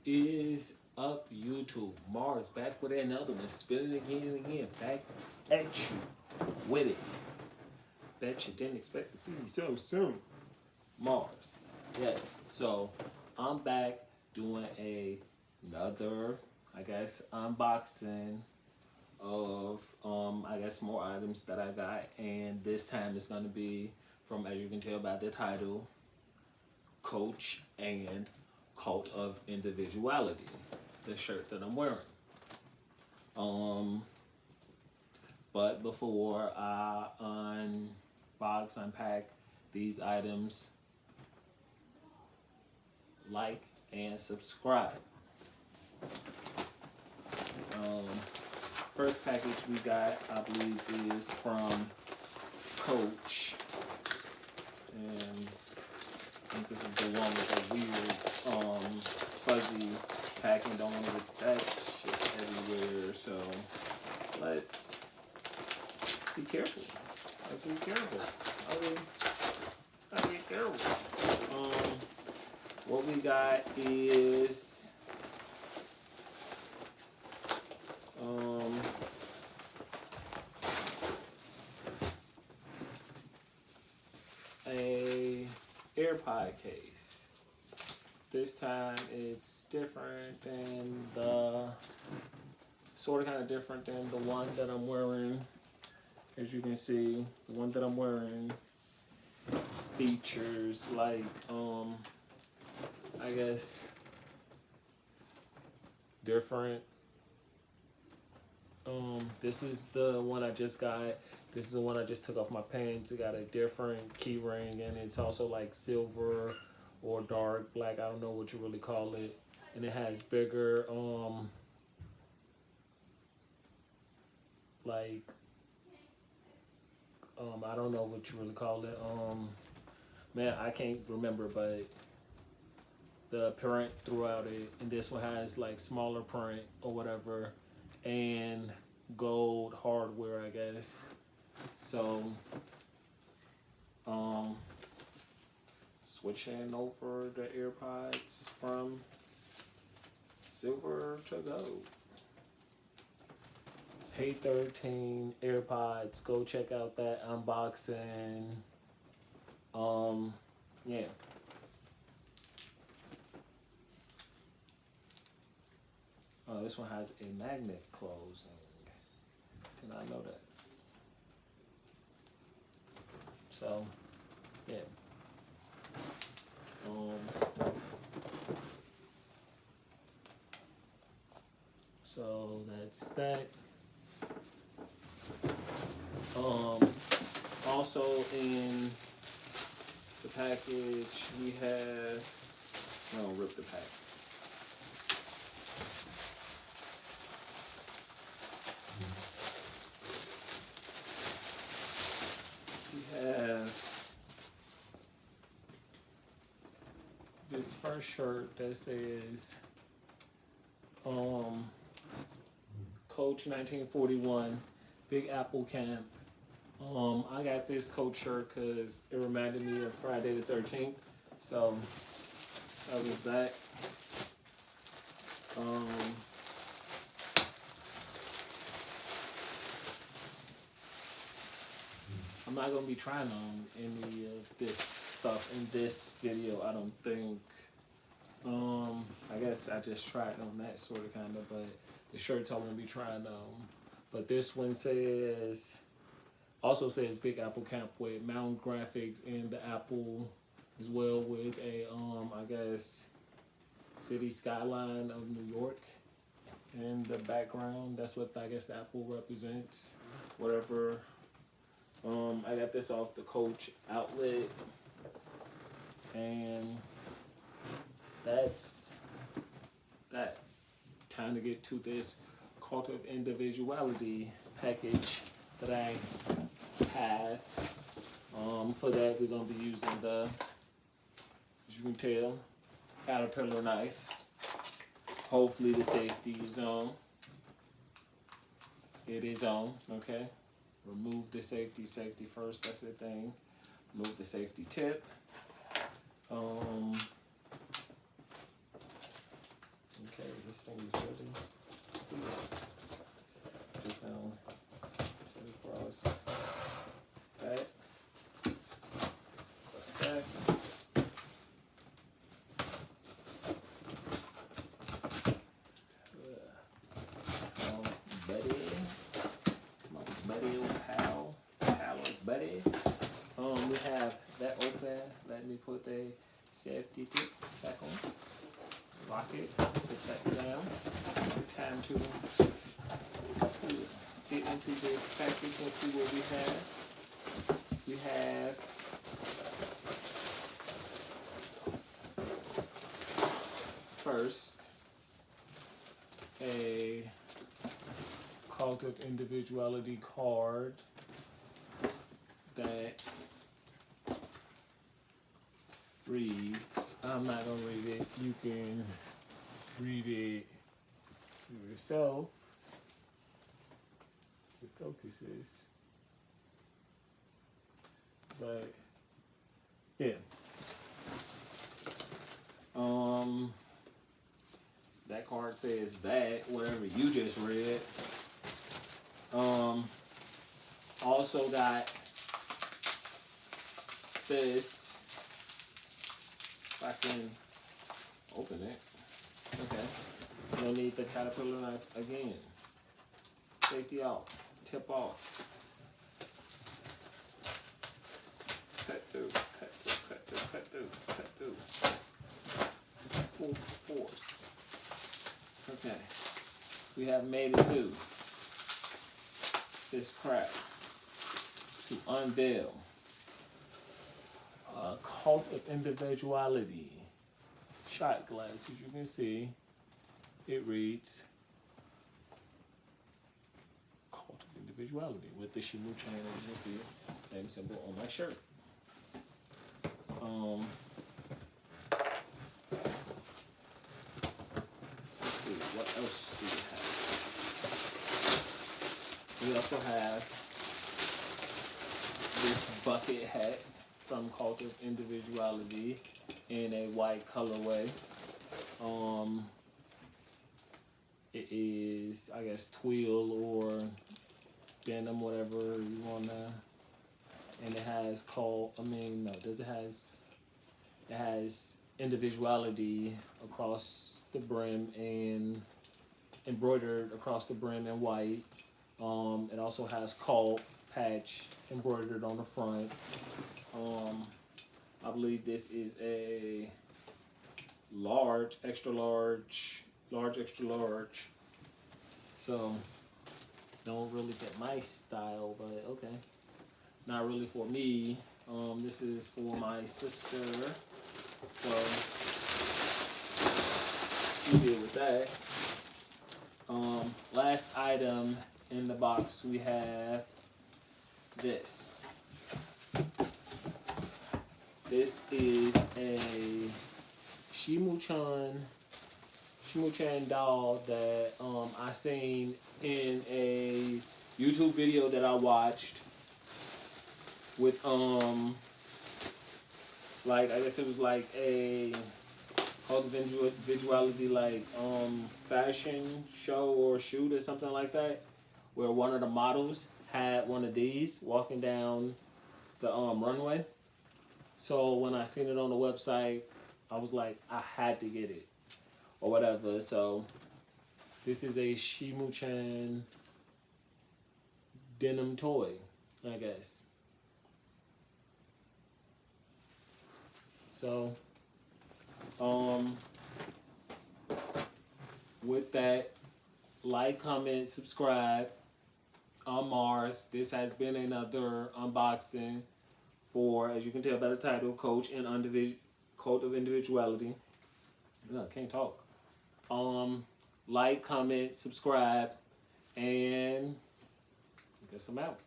Is up, YouTube? Mars back with another one, spinning again and again, back at you with it. Bet you didn't expect to see me so soon. Mars, yes. So I'm back doing another, I guess, unboxing of I guess more items that I got, and this time it's gonna be from, as you can tell by the title, Coach and Cult of Individuality, the shirt that I'm wearing. Um, but before I unpack these items, like and subscribe. Um, First package we got, I believe, is from Coach, and I think this is the one with the weird fuzzy packing. Don't want to get that shit everywhere, so let's be careful. Let's be careful. Let's be careful. What we got is a AirPod case. This time it's different than the, sort of kind of different than the one that I'm wearing. As you can see, the one that I'm wearing features like, I guess, different. This is the one I just got. This is the one I just took off my pants. It got a different key ring, and it's also like silver or dark black. I don't know what you really call it. And it has bigger, like, I don't know what you really call it. Man, I can't remember, but the print throughout it. And this one has like smaller print or whatever, and gold hardware, I guess. So, switching over the AirPods from silver to gold. Pay 13 AirPods. Go check out that unboxing. Yeah. Oh, this one has a magnet closing. Did not know that. So, yeah. So that's that. Also in the package we have, no, rip the pack. We have this first shirt that says Coach 1941 Big Apple Camp. I got this Coach shirt because it reminded me of Friday the 13th, so that was that. I'm not gonna be trying on any of this stuff in this video, I don't think. I guess I just tried on that sort of kind of, but the shirts I won't be trying on. But this one also says Big Apple Camp with mountain graphics and the apple as well, with a I guess city skyline of New York in the background. That's what I guess the apple represents. Whatever. I got this off the Coach outlet, and that's that. Time to get to this Cult of Individuality package that I have. For that, we're going to be using the, as you can tell, Caterpillar knife. Hopefully the safety is on. It is on, okay? Remove the safety first, that's the thing. Remove the safety tip. thing is really see it. Just now across that stack. Buddy, my buddy, old pal, buddy. We have that open. Let me put the safety tip back on. Lock it. Sit that down. Time to get into this package and see what we have. We have first a Cult of Individuality card that reads, I'm not going to read it, you can read it yourself. It focuses. But, yeah. That card says that, whatever you just read. Also got this. If I can open it. Okay. You'll need the caterpillar knife again. Safety off. Tip off. Cut through, cut through, cut through, cut through, cut through. Full force. Okay. We have made it through this crap to unveil a Cult of Individuality shot glass. As you can see, it reads Cult of Individuality with the Shimu chain, as you can see, same symbol on my shirt. Let's see, what else do we have? We also have this bucket hat from Cult of Individuality in a white colorway. It is, I guess, twill or denim, whatever you wanna. And it has it has individuality across the brim and embroidered across the brim in white. It also has cult patch embroidered on the front. I believe this is a large, extra large, extra large. So, don't really fit my style, but okay. Not really for me. This is for my sister. So, we deal with that. Last item in the box, we have this. This is a Shimu-chan doll that I seen in a YouTube video that I watched with like, I guess it was like a Cult of Individuality like fashion show or shoot or something like that, where one of the models had one of these walking down the runway. So when I seen it on the website, I was like, I had to get it or whatever. So this is a Shimu-chan denim toy, I guess. So, with that, like, comment, subscribe. I'm Mars. This has been another unboxing for, as you can tell by the title, Coach and Cult of Individuality. I can't talk. Like, comment, subscribe, and I guess I'm out.